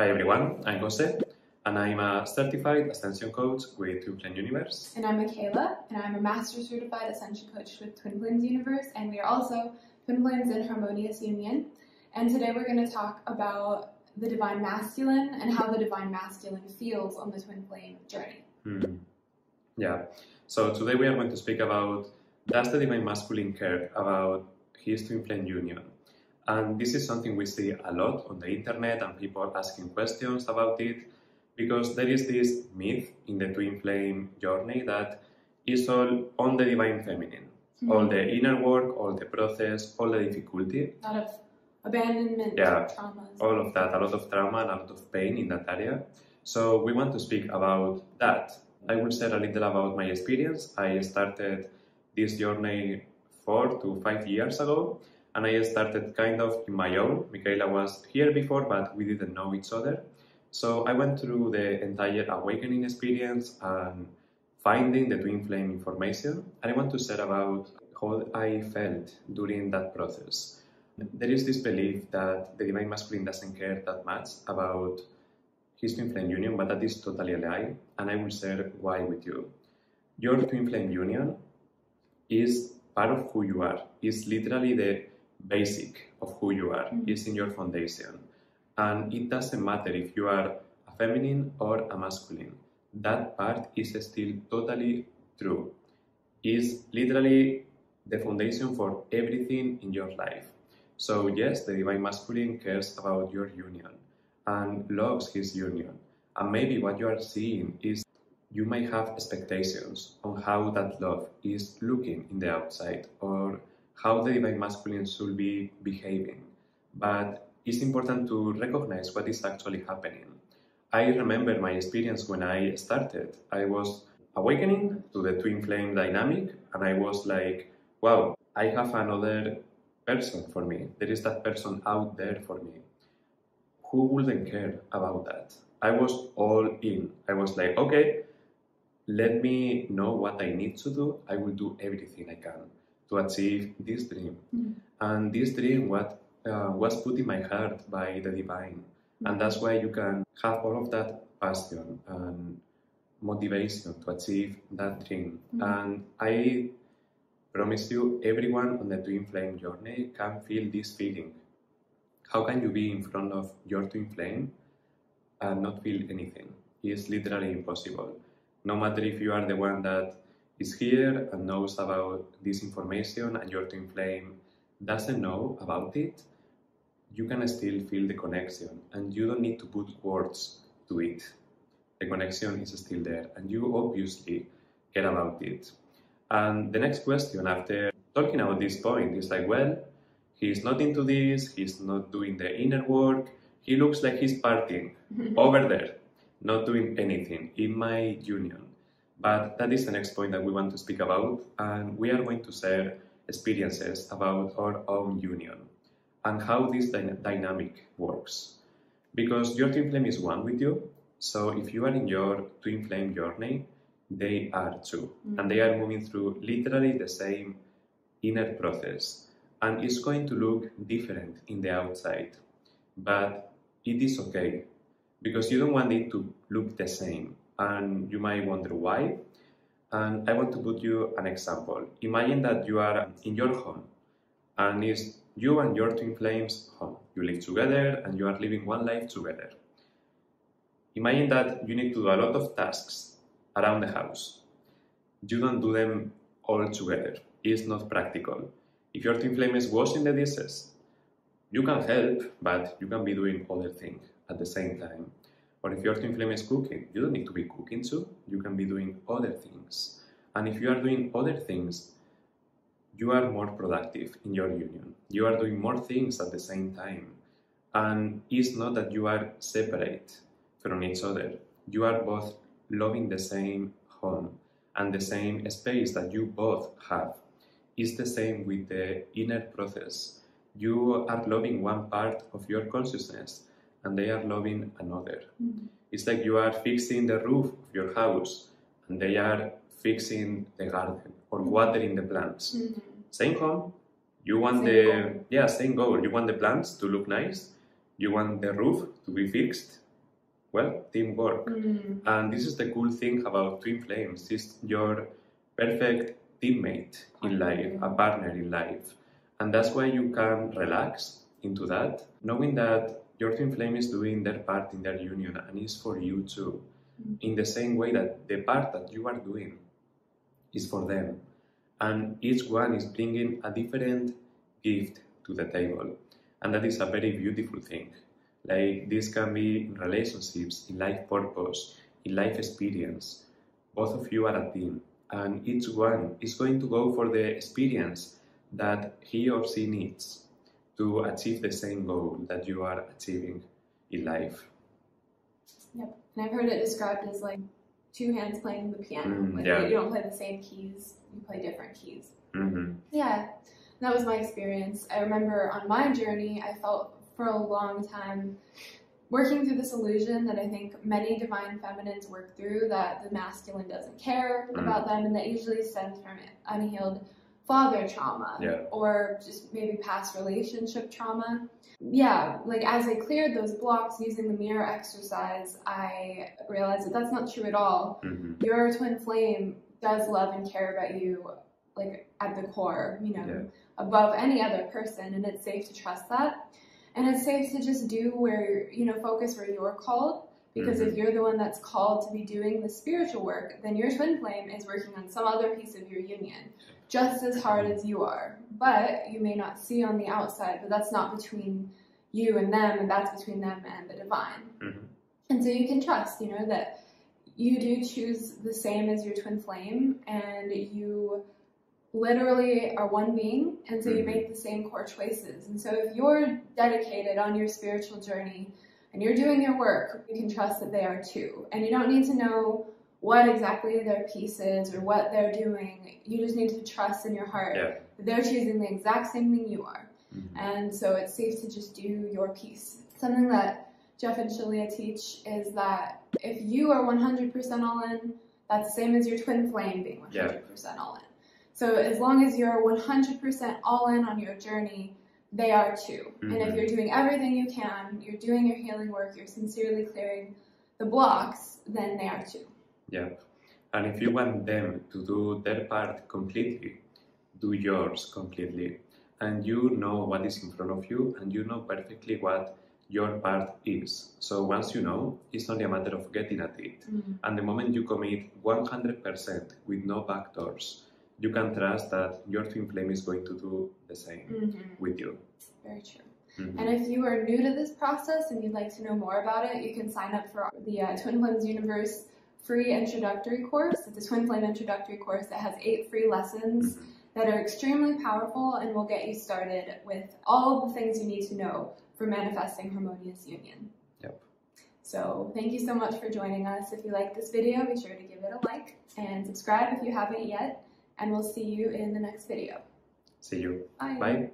Hi everyone, I'm Jose, and I'm a certified Ascension coach with Twin Flame Universe. And I'm Michaela, and I'm a Master Certified Ascension Coach with Twin Flames Universe, and we are also Twin Flames in Harmonious Union. And today we're going to talk about the Divine Masculine and how the Divine Masculine feels on the Twin Flame journey. Yeah, so today we are going to speak about, does the Divine Masculine care about his Twin Flame union? And this is something we see a lot on the internet and people asking questions about it, because there is this myth in the Twin Flame journey that is all on the Divine Feminine. All the inner work, all the process, all the difficulty. A lot of abandonment, traumas. All of that, a lot of trauma and a lot of pain in that area. So we want to speak about that. I will share a little about my experience. I started this journey 4 to 5 years ago, and I started kind of in my own. Michaela was here before, but we didn't know each other. So I went through the entire awakening experience and finding the Twin Flame information. And I want to share about how I felt during that process. There is this belief that the Divine Masculine doesn't care that much about his Twin Flame union, but that is totally a lie, and I will share why with you. Your Twin Flame union is part of who you are. It's literally the basic of who you are. It's in your foundation. And it doesn't matter if you are a feminine or a masculine. That part is still totally true. It's literally the foundation for everything in your life. So yes, the Divine Masculine cares about your union and loves his union. And maybe what you are seeing is you might have expectations on how that love is looking in the outside or how the Divine Masculine should be behaving. But it's important to recognize what is actually happening. I remember my experience when I started. I was awakening to the Twin Flame dynamic, and I was like, wow, I have another person for me. There is that person out there for me. Who wouldn't care about that? I was all in. I was like, okay, let me know what I need to do. I will do everything I can to achieve this dream. And this dream was put in my heart by the Divine. And that's why you can have all of that passion and motivation to achieve that dream. And I promise you, everyone on the Twin Flame journey can feel this feeling. How can you be in front of your Twin Flame and not feel anything? It's literally impossible. No matter if you are the one that is here and knows about this information and your Twin Flame doesn't know about it, you can still feel the connection, and you don't need to put words to it. The connection is still there, and you obviously care about it. And the next question after talking about this point is like, well, he's not into this, he's not doing the inner work, he looks like he's partying over there, not doing anything in my union. But that is the next point that we want to speak about, and we are going to share experiences about our own union and how this dynamic works. Because your Twin Flame is one with you, so if you are in your Twin Flame journey, they are too. And they are moving through literally the same inner process. And it's going to look different in the outside. But it is okay, because you don't want it to look the same. And you might wonder why. And I want to put you an example. Imagine that you are in your home, and it's you and your Twin Flames home. You live together and you are living one life together. Imagine that you need to do a lot of tasks around the house. You don't do them all together. It's not practical. If your Twin Flame is washing the dishes, you can help, but you can be doing other things at the same time. Or if your Twin Flame is cooking, you don't need to be cooking too. You can be doing other things. And if you are doing other things, you are more productive in your union. You are doing more things at the same time. And it's not that you are separate from each other. You are both loving the same home and the same space that you both have. It's the same with the inner process. You are loving one part of your consciousness and they are loving another. It's like you are fixing the roof of your house and they are fixing the garden or watering the plants. Same home. You want same goal. You want the plants to look nice. You want the roof to be fixed. well, teamwork. Mm. And this is the cool thing about twin flames, is your perfect teammate in life, a partner in life. And that's why you can relax into that, knowing that your twin flame is doing their part in their union and is for you too, in the same way that the part that you are doing is for them. And each one is bringing a different gift to the table. And that is a very beautiful thing. Like, this can be in relationships, in life purpose, in life experience. Both of you are a team, and each one is going to go for the experience that he or she needs to achieve the same goal that you are achieving in life. Yep. And I've heard it described as like two hands playing the piano. Yeah. You don't play the same keys, you play different keys. Mm-hmm. Yeah, that was my experience. I remember on my journey, I felt for a long time working through this illusion that I think many divine feminines work through, that the masculine doesn't care about them, and that usually stems from unhealed father trauma, or just maybe past relationship trauma. Yeah, like as I cleared those blocks using the mirror exercise, I realized that that's not true at all. Mm-hmm. Your twin flame does love and care about you, like at the core, you know, above any other person, and it's safe to trust that. And it's safe to just do where, you know, focus where you're called, because if you're the one that's called to be doing the spiritual work, then your twin flame is working on some other piece of your union, just as hard as you are. But you may not see on the outside, but that's not between you and them, and that's between them and the divine. Mm-hmm. And so you can trust, you know, that you do choose the same as your twin flame, and you literally are one being, and so you make the same core choices. And so if you're dedicated on your spiritual journey and you're doing your work, you can trust that they are too. And you don't need to know what exactly their piece is or what they're doing. You just need to trust in your heart that they're choosing the exact same thing you are. And so it's safe to just do your piece. Something that Jeff and Shalia teach is that if you are 100% all in, that's the same as your twin flame being 100% all in. So as long as you're 100% all in on your journey, they are too. And if you're doing everything you can, you're doing your healing work, you're sincerely clearing the blocks, then they are too. Yeah. And if you want them to do their part completely, do yours completely. And you know what is in front of you, and you know perfectly what your part is. So once you know, it's only a matter of getting at it. And the moment you commit 100% with no backdoors, you can trust that your twin flame is going to do the same with you. Very true. And if you are new to this process and you'd like to know more about it, you can sign up for the Twin Flames Universe free introductory course. It's a twin flame introductory course that has 8 free lessons that are extremely powerful and will get you started with all the things you need to know for manifesting harmonious union. So thank you so much for joining us. If you like this video, be sure to give it a like and subscribe if you haven't yet. And we'll see you in the next video. See you. Bye. Bye.